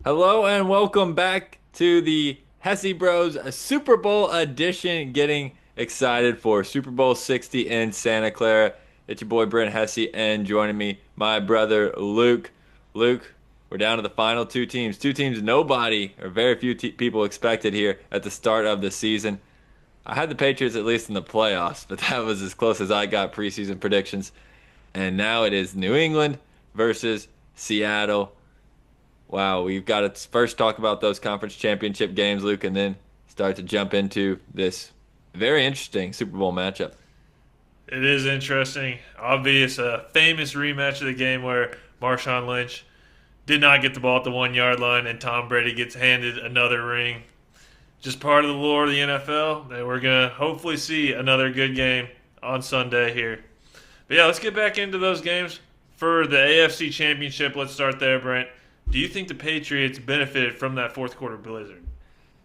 Hello and welcome back to the Hesse Bros Super Bowl edition. Getting excited for Super Bowl 60 in Santa Clara. It's your boy Brent Hesse and joining me, my brother Luke. Luke, we're down to the final two teams. Two teams nobody or very few people expected here at the start of the season. I had the Patriots at least in the playoffs, but that was as close as I got preseason predictions. And now it is New England versus Seattle. Wow, we've got to first talk about those conference championship games, Luke, and then start to jump into this very interesting Super Bowl matchup. It is interesting. Obvious, a famous rematch of the game where Marshawn Lynch did not get the ball at the 1 yard line, and Tom Brady gets handed another ring. Just part of the lore of the NFL, and we're gonna hopefully see another good game on Sunday here. But yeah, let's get back into those games for the AFC Championship. Let's start there, Brent. Do you think the Patriots benefited from that fourth quarter blizzard?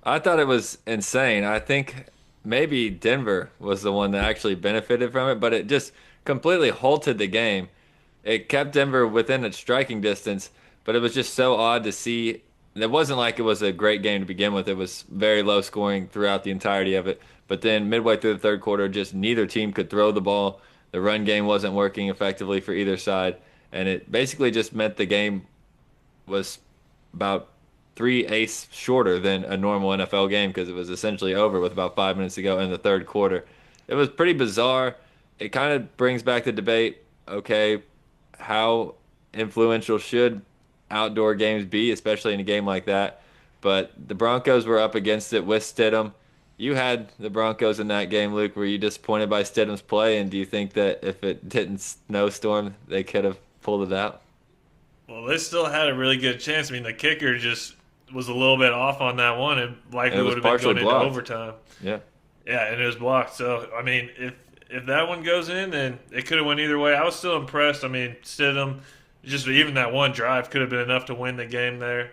I thought it was insane. I think maybe Denver was the one that actually benefited from it, but it just completely halted the game. It kept Denver within its striking distance, but it was just so odd to see. It wasn't like it was a great game to begin with. It was very low scoring throughout the entirety of it. But then midway through the third quarter, just neither team could throw the ball. The run game wasn't working effectively for either side, and it basically just meant the game was about three eighths shorter than a normal NFL game because it was essentially over with about 5 minutes to go in the third quarter. It was pretty bizarre. It kind of brings back the debate, okay, how influential should outdoor games be, especially in a game like that? But the Broncos were up against it with Stidham. You had the Broncos in that game, Luke. Were you disappointed by Stidham's play? And do you think that if it didn't snowstorm, they could have pulled it out? Well, they still had a really good chance. I mean, the kicker just was a little bit off on that one, and And likely it would was have been partially going into blocked. overtime. Yeah. Yeah, and it was blocked. So, I mean, if that one goes in, then it could have went either way. I was still impressed. I mean, Stidham, just even that one drive could have been enough to win the game there,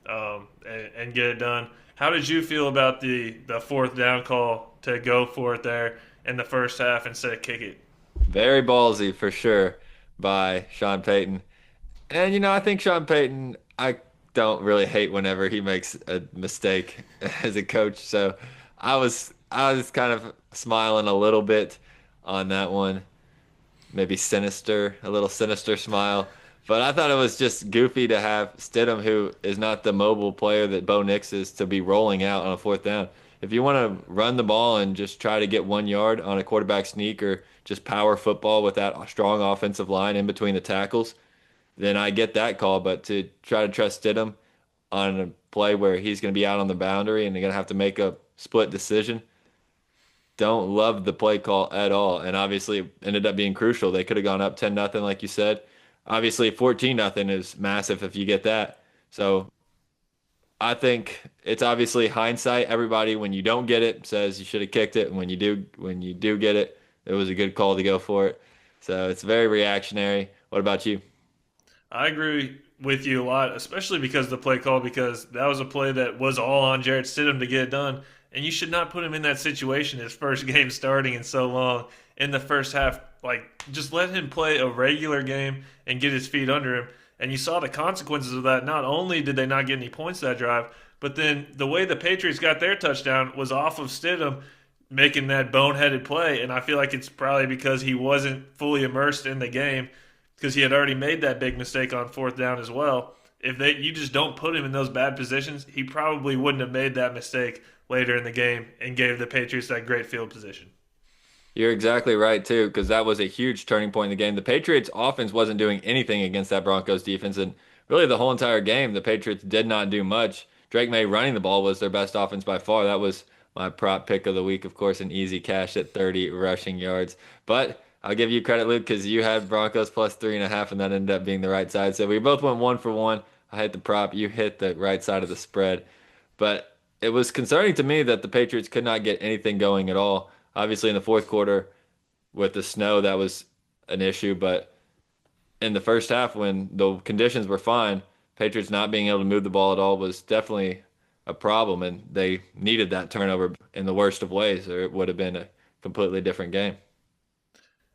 and get it done. How did you feel about the fourth down call to go for it there in the first half instead of kick it? Very ballsy for sure by Sean Payton. And I think Sean Payton, I don't really hate whenever he makes a mistake as a coach. So I was kind of smiling a little bit on that one. Maybe sinister, a little sinister smile. But I thought it was just goofy to have Stidham, who is not the mobile player that Bo Nix is, to be rolling out on a fourth down. If you want to run the ball and just try to get 1 yard on a quarterback sneak or just power football with that strong offensive line in between the tackles, then I get that call. But to try to trust Stidham on a play where he's going to be out on the boundary and they're going to have to make a split decision, don't love the play call at all. And obviously it ended up being crucial. They could have gone up 10-0 like you said. Obviously 14-0 is massive if you get that. So I think it's obviously hindsight. Everybody, when you don't get it, says you should have kicked it. And when you do get it, it was a good call to go for it. So it's very reactionary. What about you? I agree with you a lot, especially because of the play call, because that was a play that was all on Jarrett Stidham to get it done. And you should not put him in that situation his first game starting in so long in the first half. Like, just let him play a regular game and get his feet under him. And you saw the consequences of that. Not only did they not get any points that drive, but then the way the Patriots got their touchdown was off of Stidham making that boneheaded play. And I feel like it's probably because he wasn't fully immersed in the game because he had already made that big mistake on fourth down as well. If you just don't put him in those bad positions, he probably wouldn't have made that mistake later in the game and gave the Patriots that great field position. You're exactly right too, because that was a huge turning point in the game. The Patriots offense wasn't doing anything against that Broncos defense, and really the whole entire game, the Patriots did not do much. Drake May running the ball was their best offense by far. That was my prop pick of the week, of course, an easy cash at 30 rushing yards. But I'll give you credit, Luke, because you had Broncos plus 3.5, and that ended up being the right side. So we both went 1 for 1. I hit the prop, you hit the right side of the spread. But it was concerning to me that the Patriots could not get anything going at all. Obviously, in the fourth quarter with the snow, that was an issue. But in the first half, when the conditions were fine, Patriots not being able to move the ball at all was definitely a problem. And they needed that turnover in the worst of ways, or it would have been a completely different game.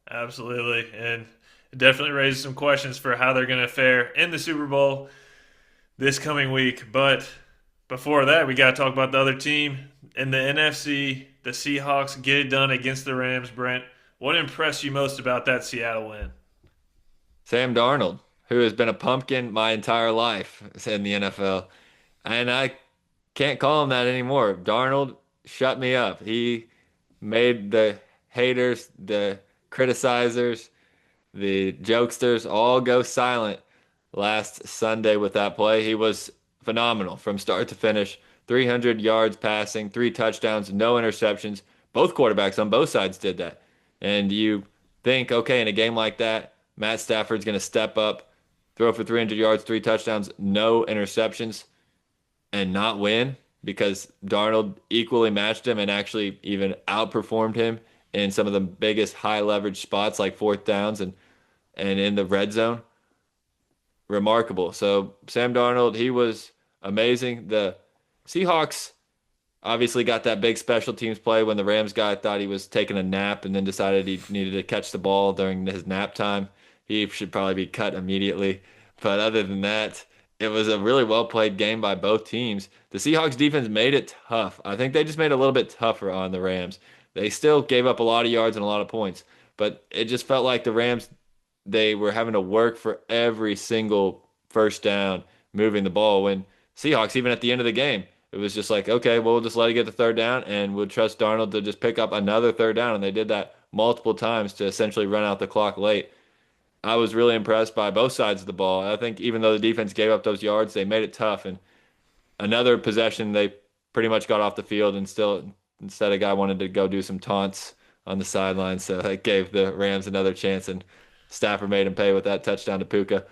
Absolutely. And it definitely raises some questions for how they're going to fare in the Super Bowl. this coming week. But before that, we got to talk about the other team in the NFC. The Seahawks get it done against the Rams. Brent, what impressed you most about that Seattle win? Sam Darnold, who has been a pumpkin my entire life in the NFL. And I can't call him that anymore. Darnold shut me up. He made the haters, the criticizers, the jokesters all go silent last Sunday with that play. He was phenomenal from start to finish. 300 yards passing, three touchdowns, no interceptions. Both quarterbacks on both sides did that. And you think, okay, in a game like that, Matt Stafford's going to step up, throw for 300 yards, three touchdowns, no interceptions, and not win because Darnold equally matched him and actually even outperformed him in some of the biggest high leverage spots like fourth downs and in the red zone. Remarkable. So Sam Darnold, he was amazing. The Seahawks obviously got that big special teams play when the Rams guy thought he was taking a nap and then decided he needed to catch the ball during his nap time. He should probably be cut immediately. But other than that, it was a really well played game by both teams. The Seahawks defense made it tough. I think they just made it a little bit tougher on the Rams. They still gave up a lot of yards and a lot of points, but it just felt like the Rams, they were having to work for every single first down, moving the ball. When Seahawks, even at the end of the game, it was just like, okay, we'll just let it get the third down and we'll trust Darnold to just pick up another third down. And they did that multiple times to essentially run out the clock late. I was really impressed by both sides of the ball. I think even though the defense gave up those yards, they made it tough. And another possession, they pretty much got off the field and still, instead, a guy wanted to go do some taunts on the sideline. So that gave the Rams another chance. And Stafford made him pay with that touchdown to Puka.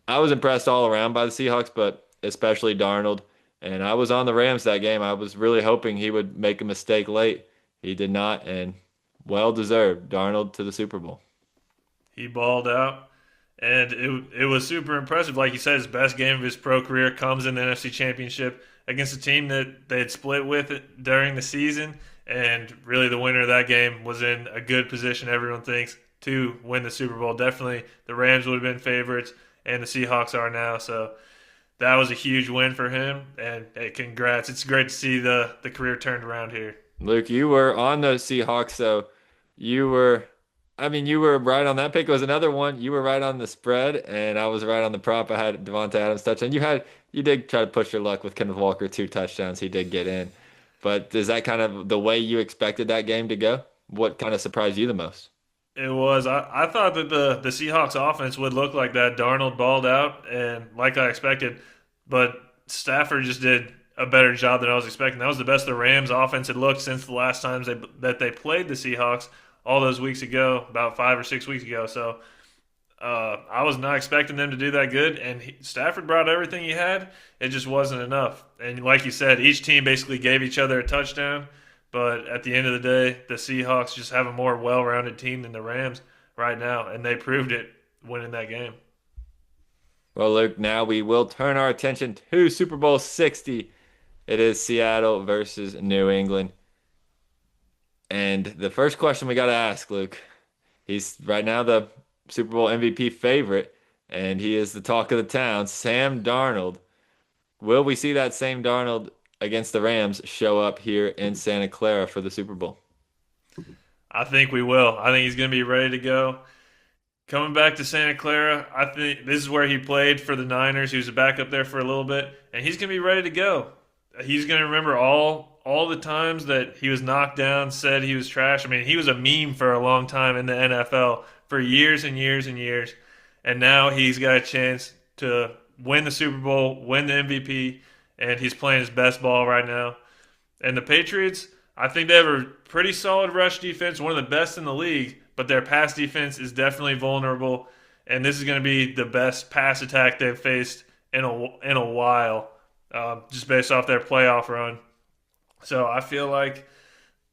I was impressed all around by the Seahawks, but especially Darnold. And I was on the Rams that game. I was really hoping he would make a mistake late. He did not, and well deserved. Darnold to the Super Bowl. He balled out, and it was super impressive. Like you said, his best game of his pro career comes in the NFC Championship against a team that they had split with it during the season, and really the winner of that game was in a good position, everyone thinks, to win the Super Bowl. Definitely the Rams would have been favorites, and the Seahawks are now, so that was a huge win for him, and hey, congrats. It's great to see the career turned around here. Luke, you were on the Seahawks, so you were, I mean, you were right on that pick. It was another one. You were right on the spread, and I was right on the prop. I had Devontae Adams touchdown. You did try to push your luck with Kenneth Walker, two touchdowns. He did get in. But is that kind of the way you expected that game to go? What kind of surprised you the most? It was. I thought that the Seahawks offense would look like that. Darnold balled out, and like I expected, but Stafford just did a better job than I was expecting. That was the best the Rams offense had looked since the last times that they played the Seahawks all those weeks ago, about 5 or 6 weeks ago. So I was not expecting them to do that good, and Stafford brought everything he had. It just wasn't enough. And like you said, each team basically gave each other a touchdown. But at the end of the day, the Seahawks just have a more well-rounded team than the Rams right now, and they proved it winning that game. Well, Luke, now we will turn our attention to Super Bowl 60. It is Seattle versus New England. And the first question we got to ask, Luke, he's right now the Super Bowl MVP favorite, and he is the talk of the town, Sam Darnold. Will we see that same Darnold against the Rams show up here in Santa Clara for the Super Bowl? I think we will. I think he's going to be ready to go. Coming back to Santa Clara, I think this is where he played for the Niners. He was a backup there for a little bit, and he's going to be ready to go. He's going to remember all the times that he was knocked down, said he was trash. I mean, he was a meme for a long time in the NFL for years and years and years, and now he's got a chance to win the Super Bowl, win the MVP, and he's playing his best ball right now. And the Patriots, I think they have a pretty solid rush defense, one of the best in the league, but their pass defense is definitely vulnerable. And this is going to be the best pass attack they've faced in a while, just based off their playoff run. So I feel like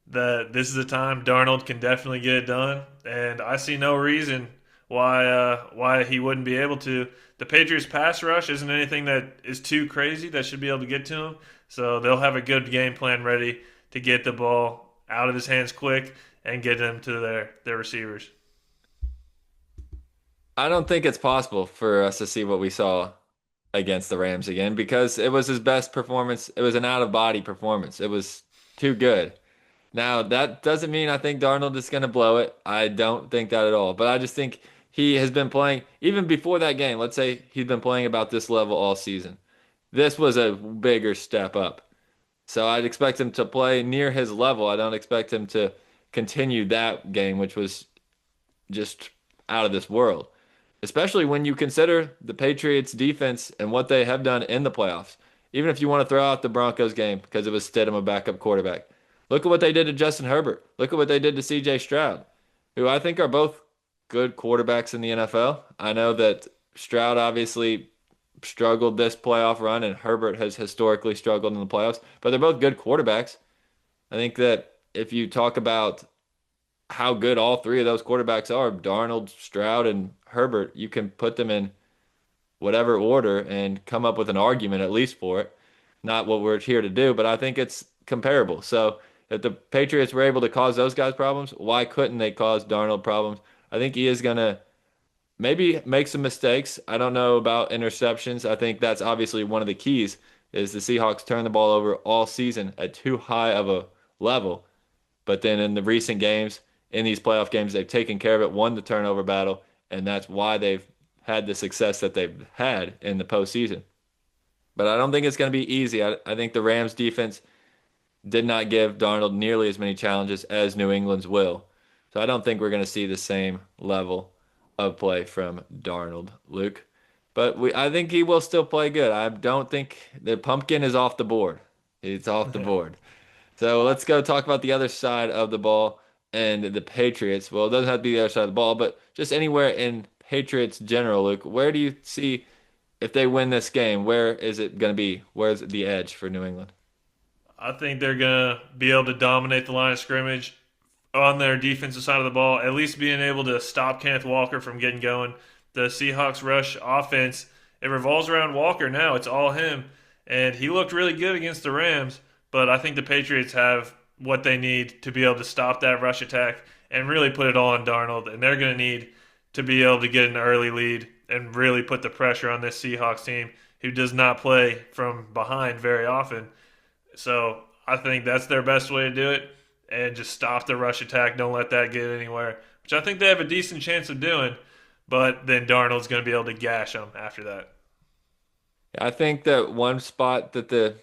that this is a time Darnold can definitely get it done, and I see no reason why he wouldn't be able to. The Patriots pass rush isn't anything that is too crazy that should be able to get to him, so they'll have a good game plan ready to get the ball out of his hands quick and get them to their receivers. I don't think it's possible for us to see what we saw against the Rams again because it was his best performance. It was an out-of-body performance. It was too good. Now, that doesn't mean I think Darnold is going to blow it. I don't think that at all. But I just think he has been playing, even before that game, let's say he's been playing about this level all season. This was a bigger step up. So I'd expect him to play near his level. I don't expect him to continue that game, which was just out of this world, especially when you consider the Patriots defense and what they have done in the playoffs. Even if you want to throw out the Broncos game because it was Stidham, a backup quarterback. Look at what they did to Justin Herbert. Look at what they did to CJ Stroud, who I think are both good quarterbacks in the NFL. I know that Stroud obviously struggled this playoff run and Herbert has historically struggled in the playoffs, but they're both good quarterbacks. I think that if you talk about how good all three of those quarterbacks are, Darnold, Stroud, and Herbert, you can put them in whatever order and come up with an argument at least for it. Not what we're here to do, but I think it's comparable. So if the Patriots were able to cause those guys problems, why couldn't they cause Darnold problems? I think he is going to maybe make some mistakes. I don't know about interceptions. I think that's obviously one of the keys is the Seahawks turn the ball over all season at too high of a level. But then in the recent games, in these playoff games, they've taken care of it, won the turnover battle, and that's why they've had the success that they've had in the postseason. But I don't think it's going to be easy. I think the Rams defense did not give Darnold nearly as many challenges as New England's will. So I don't think we're going to see the same level of play from Darnold, Luke. But I think he will still play good. I don't think the pumpkin is off the board. It's off the board. So let's go talk about the other side of the ball and the Patriots. Well, it doesn't have to be the other side of the ball, but just anywhere in Patriots general, Luke. Where do you see if they win this game? Where is it going to be? Where's the edge for New England? I think they're going to be able to dominate the line of scrimmage on their defensive side of the ball, at least being able to stop Kenneth Walker from getting going. The Seahawks rush offense, it revolves around Walker now. It's all him. And he looked really good against the Rams, but I think the Patriots have what they need to be able to stop that rush attack and really put it all on Darnold. And they're going to need to be able to get an early lead and really put the pressure on this Seahawks team who does not play from behind very often. So I think that's their best way to do it and just stop the rush attack. Don't let that get anywhere, which I think they have a decent chance of doing. But then Darnold's going to be able to gash them after that. I think that one spot that the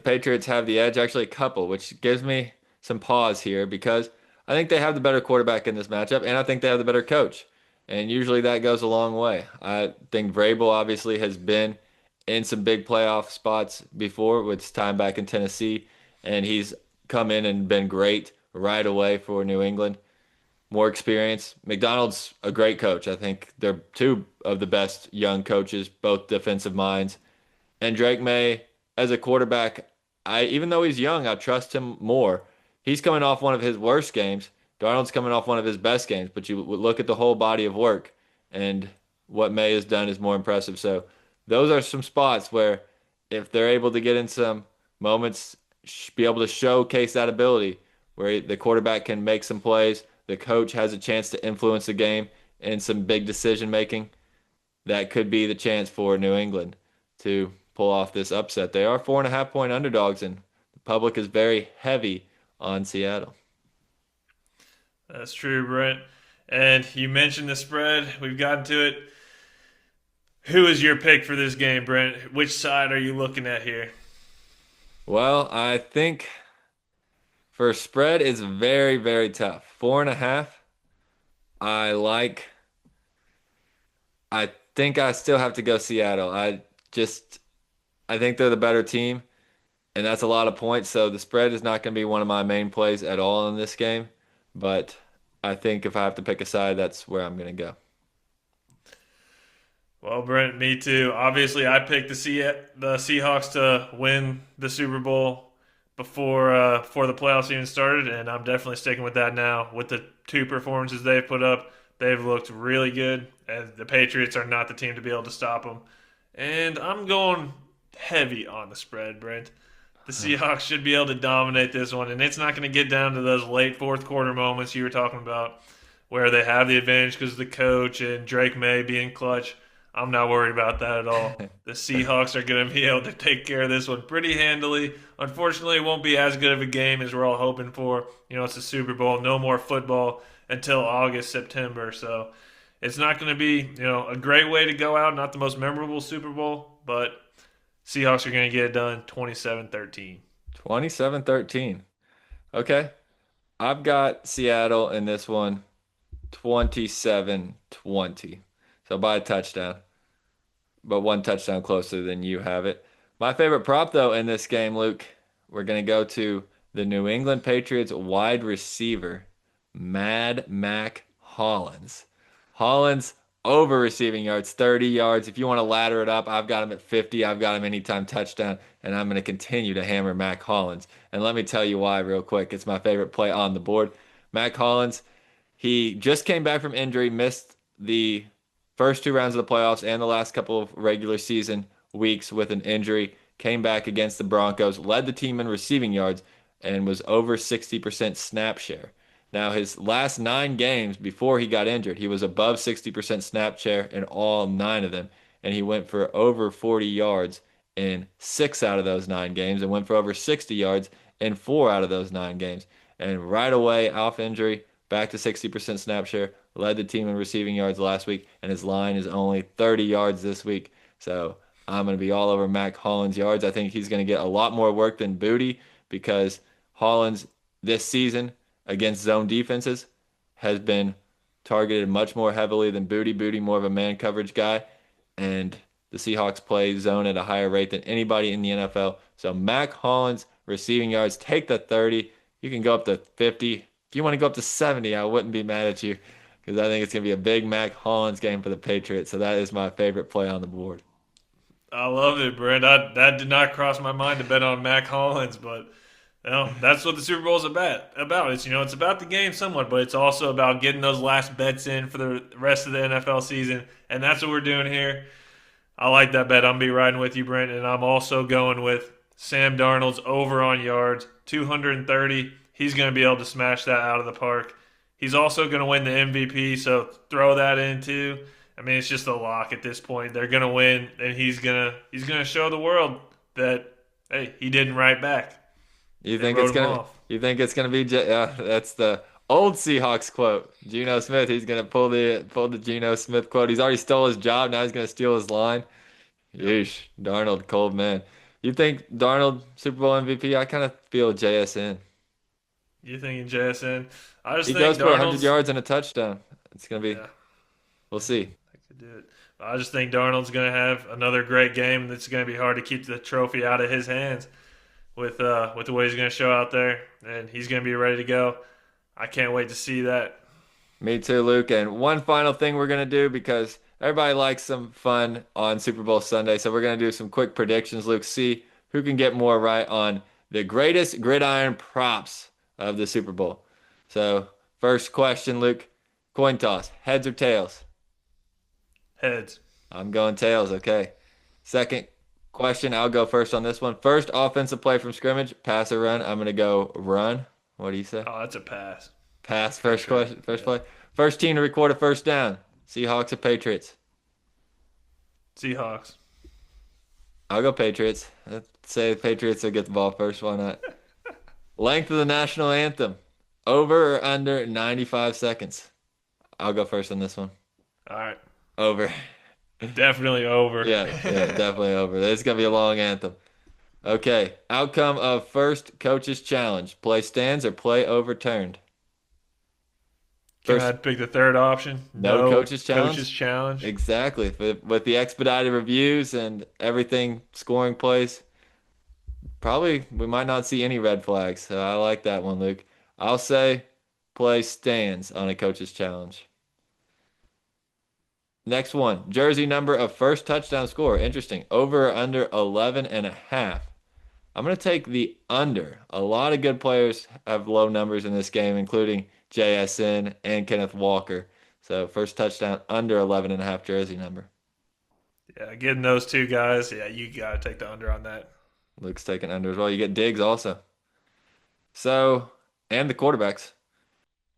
Patriots have the edge, actually a couple, which gives me some pause here because I think they have the better quarterback in this matchup, and I think they have the better coach. And usually that goes a long way. I think Vrabel obviously has been in some big playoff spots before with his time back in Tennessee, and he's come in and been great right away for New England. More experience. McDonald's a great coach. I think they're two of the best young coaches, both defensive minds. And Drake May, as a quarterback, I even though he's young, I trust him more. He's coming off one of his worst games. Darnold's coming off one of his best games, but you look at the whole body of work, and what May has done is more impressive. So those are some spots where if they're able to get in some moments, be able to showcase that ability where the quarterback can make some plays, the coach has a chance to influence the game in some big decision making, that could be the chance for New England to pull off this upset. They are 4.5 point underdogs, and the public is very heavy on Seattle. That's true, Brent. And you mentioned the spread. We've gotten to it. Who is your pick for this game, Brent? Which side are you looking at here? Well, I think for spread is very, very tough. 4.5. I like. I think I still have to go Seattle. I think they're the better team, and that's a lot of points. So the spread is not going to be one of my main plays at all in this game. But I think if I have to pick a side, that's where I'm going to go. Well, Brent, me too. Obviously, I picked the Seahawks to win the Super Bowl before the playoffs even started, and I'm definitely sticking with that now. With the two performances they've put up, they've looked really good, and the Patriots are not the team to be able to stop them. And I'm going heavy on the spread, Brent. The Seahawks should be able to dominate this one, and it's not going to get down to those late fourth quarter moments you were talking about where they have the advantage because of the coach and Drake May being clutch. I'm not worried about that at all. The Seahawks are going to be able to take care of this one pretty handily. Unfortunately, it won't be as good of a game as we're all hoping for. It's a Super Bowl, no more football until August, September. So it's not going to be, a great way to go out, not the most memorable Super Bowl, but Seahawks are going to get it done 27-13. 27-13. Okay. I've got Seattle in this one 27-20. So by a touchdown, but one touchdown closer than you have it. My favorite prop, though, in this game, Luke, we're going to go to the New England Patriots wide receiver, Mad Mac Hollins. Hollins over receiving yards, 30 yards. If you want to ladder it up, I've got him at 50. I've got him anytime touchdown, and I'm going to continue to hammer Mac Hollins. And let me tell you why real quick. It's my favorite play on the board. Mac Hollins, he just came back from injury, missed the first two rounds of the playoffs and the last couple of regular season weeks with an injury. Came back against the Broncos, led the team in receiving yards, and was over 60% snap share. Now, his last 9 games before he got injured, he was above 60% snap share in all 9 of them, and he went for over 40 yards in 6 out of those 9 games and went for over 60 yards in 4 out of those 9 games. And right away, off injury, back to 60% snap share, led the team in receiving yards last week, and his line is only 30 yards this week. So I'm going to be all over Mac Hollins' yards. I think he's going to get a lot more work than Booty because Hollins this season against zone defenses has been targeted much more heavily than Booty. Booty more of a man coverage guy, and the Seahawks play zone at a higher rate than anybody in the NFL. So Mac Hollins receiving yards, take the 30. You can go up to 50. If you want to go up to 70, I wouldn't be mad at you because I think it's going to be a big Mac Hollins game for the Patriots. So that is my favorite play on the board. I love it, Brent. That did not cross my mind to bet on Mac Hollins, but that's what the Super Bowl is about. It's about the game somewhat, but it's also about getting those last bets in for the rest of the NFL season, and that's what we're doing here. I like that bet. I'm gonna be riding with you, Brent, and I'm also going with Sam Darnold's over on yards, 230. He's going to be able to smash that out of the park. He's also going to win the MVP, so throw that in too. I mean, it's just a lock at this point. They're going to win, and he's gonna show the world that hey, he didn't write back. You They think wrote it's him gonna? off. You think it's gonna be? That's the old Seahawks quote. Geno Smith. He's gonna pull the Geno Smith quote. He's already stole his job. Now he's gonna steal his line. Yep. Yeesh, Darnold, cold man. You think Darnold Super Bowl MVP? I kind of feel JSN. You thinking JSN? I just He think goes for 100 Darnold's. yards and a touchdown. It's gonna be. Yeah, We'll see. I could do it. I just think Darnold's going to have another great game. That's going to be hard to keep the trophy out of his hands with the way he's going to show out there, and he's going to be ready to go. I can't wait to see that. Me too, Luke. And one final thing we're gonna do because everybody likes some fun on Super Bowl Sunday, so we're gonna do some quick predictions, Luke. See who can get more right on the greatest gridiron props of the Super Bowl. So, first question, Luke. Coin toss, heads or tails? Heads. I'm going tails, okay. Second question, I'll go first on this one. First offensive play from scrimmage, pass or run? I'm gonna go run. What do you say? Oh, that's a pass. Pass For first sure. question, first Yeah. play. First team to record a first down. Seahawks or Patriots? Seahawks. I'll go Patriots. Let's say the Patriots will get the ball first. Why not? Length of the national anthem. Over or under 95 seconds? I'll go first on this one. All right. Over. Definitely over. Yeah, definitely over. It's gonna be a long anthem. Okay. Outcome of first coach's challenge. Play stands or play overturned? Can First, I pick the third option? no No coach's challenge? coach's challenge. Exactly. With the expedited reviews and everything scoring plays, probably we might not see any red flags. So I like that one, Luke. I'll say play stands on a coach's challenge. Next one, jersey number of first touchdown score. Interesting. Over or under 11 and a half. I'm going to take the under. A lot of good players have low numbers in this game, including JSN and Kenneth Walker. So first touchdown under 11 and a half jersey number. Yeah, getting those two guys. Yeah, you got to take the under on that. Luke's taking under as well. You get Diggs also. So, and the quarterbacks.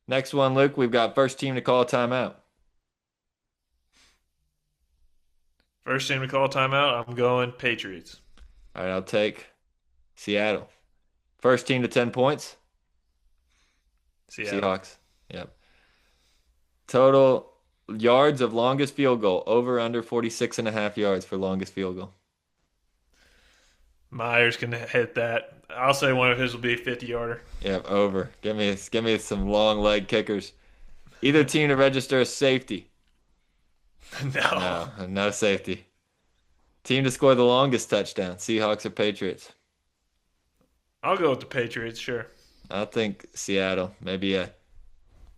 Next one, Luke, we've got first team to call a timeout. First team to call timeout, I'm going Patriots. All right, I'll take Seattle. First team to 10 points, Seattle. Seahawks. Yep. Total yards of longest field goal, over under 46 and a half yards for longest field goal. Myers can hit that. I'll say one of his will be a 50-yarder. Yep, over. Give me some long leg kickers. Either team to register a safety. No. No, no safety. Team to score the longest touchdown, Seahawks or Patriots. I'll go with the Patriots, sure. I think Seattle. Maybe a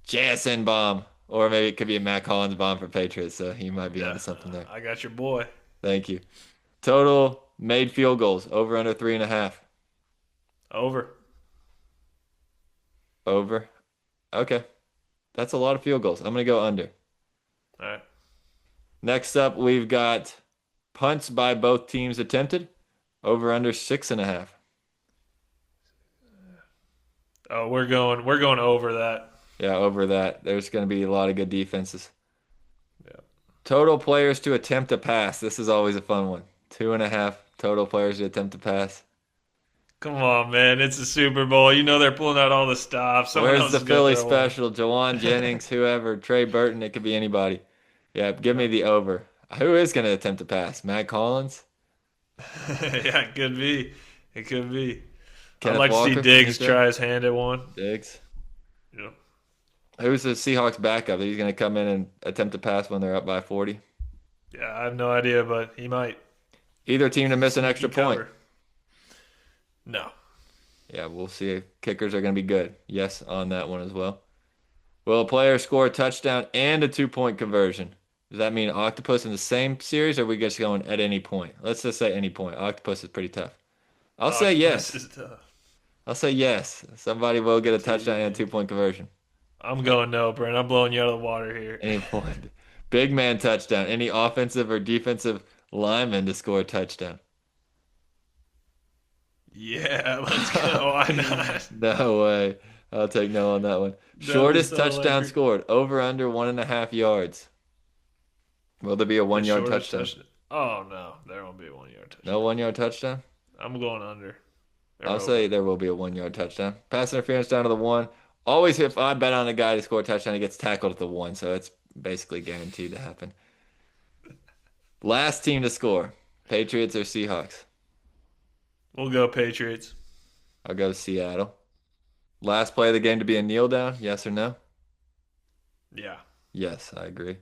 JSN bomb. Or maybe it could be a Mac Hollins bomb for Patriots, so he might be Yeah, onto something there. I got your boy. Thank you. Total made field goals, over under 3.5. Over. Over. Okay. That's a lot of field goals. I'm gonna go under. All right. Next up, we've got punts by both teams attempted, over under 6.5. Oh, we're going over that. Yeah, over that. There's gonna be a lot of good defenses. Yeah. Total players to attempt a pass. This is always a fun one. 2.5 total players to attempt a pass. Come on, man. It's a Super Bowl. You know they're pulling out all the stops. Someone Where's else the is gonna Philly throw one. special? Jawan Jennings, whoever, Trey Burton, it could be anybody. Yeah, give me Yeah. the over. Who is going to attempt a pass? Matt Collins? Yeah, it could be. It could be. I'd Kenneth like to see Walker? Diggs try his hand at one. Diggs. Yeah. Who's the Seahawks backup? He's going to come in and attempt a pass when they're up by 40. Yeah, I have no idea, but he might. Either team to miss an Sneaky extra point. cover. No. Yeah, we'll see if kickers are going to be good. Yes, on that one as well. Will a player score a touchdown and a 2-point conversion? Does that mean octopus in the same series, or are we just going at any point? Let's just say any point. Octopus is pretty tough. I'll say Octopus yes. is tough. I'll say yes. Somebody will get a touchdown and a TBD. 2-point conversion. I'm going no, Brent. I'm blowing you out of the water here. Any point. Big man touchdown. Any offensive or defensive lineman to score a touchdown. Yeah, let's go. Why not? No way. I'll take no on that one. That was Shortest so touchdown electric. scored. Over under 1.5 yards. Will there be a The 1 yard shortest touchdown? touchdown. Oh no, there won't be a 1 yard No touchdown. 1 yard touchdown? I'm going under. Or I'll over. say there will be a 1 yard touchdown. Pass interference down to the one. Always, if I bet on a guy to score a touchdown, he gets tackled at the one, so it's basically guaranteed to happen. Last team to score. Patriots or Seahawks? We'll go Patriots. I'll go Seattle. Last play of the game to be a kneel down, yes or no? Yeah. Yes, I agree.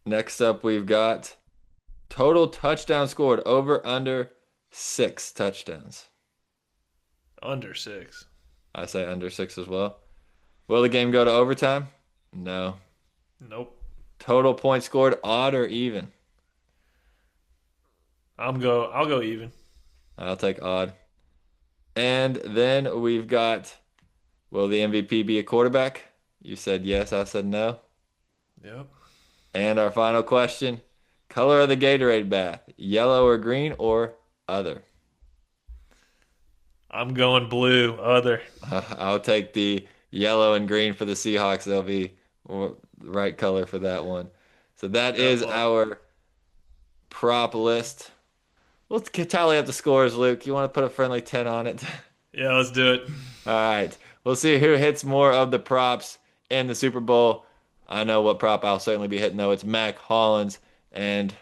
Next up, we've got total touchdown scored, over under 6 touchdowns. Under 6. I say under 6 as well. Will the game go to overtime? No. Nope. Total points scored, odd or even? I'll go even. I'll take odd. And then we've got, will the MVP be a quarterback? You said yes, I said no. Yep. And our final question, color of the Gatorade bath, yellow or green or other? I'm going blue. Other. I'll take the yellow and green for the Seahawks. They'll be the right color for that one. So that Yep. is our prop list. Let's tally up the scores, Luke. You want to put a friendly 10 on it? Yeah, let's do it. All right. We'll see who hits more of the props in the Super Bowl. I know what prop I'll certainly be hitting, though. It's Mac Hollins. And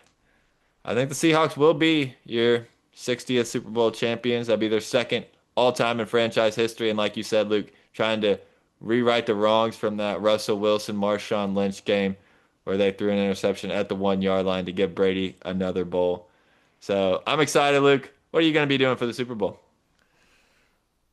I think the Seahawks will be your 60th Super Bowl champions. That'll be their second all-time in franchise history. And like you said, Luke, trying to rewrite the wrongs from that Russell Wilson, Marshawn Lynch game where they threw an interception at the 1 yard line to give Brady another bowl. So I'm excited, Luke. What are you going to be doing for the Super Bowl?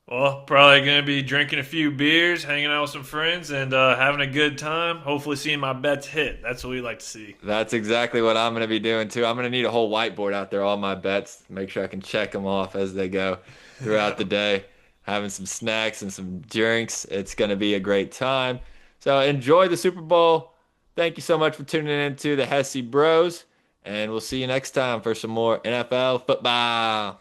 Well, probably going to be drinking a few beers, hanging out with some friends, and having a good time. Hopefully seeing my bets hit. That's what we like to see. That's exactly what I'm going to be doing too. I'm going to need a whole whiteboard out there, all my bets, make sure I can check them off as they go throughout the day. Having some snacks and some drinks. It's going to be a great time. So enjoy the Super Bowl. Thank you so much for tuning in to the Hesse Bros, and we'll see you next time for some more NFL football.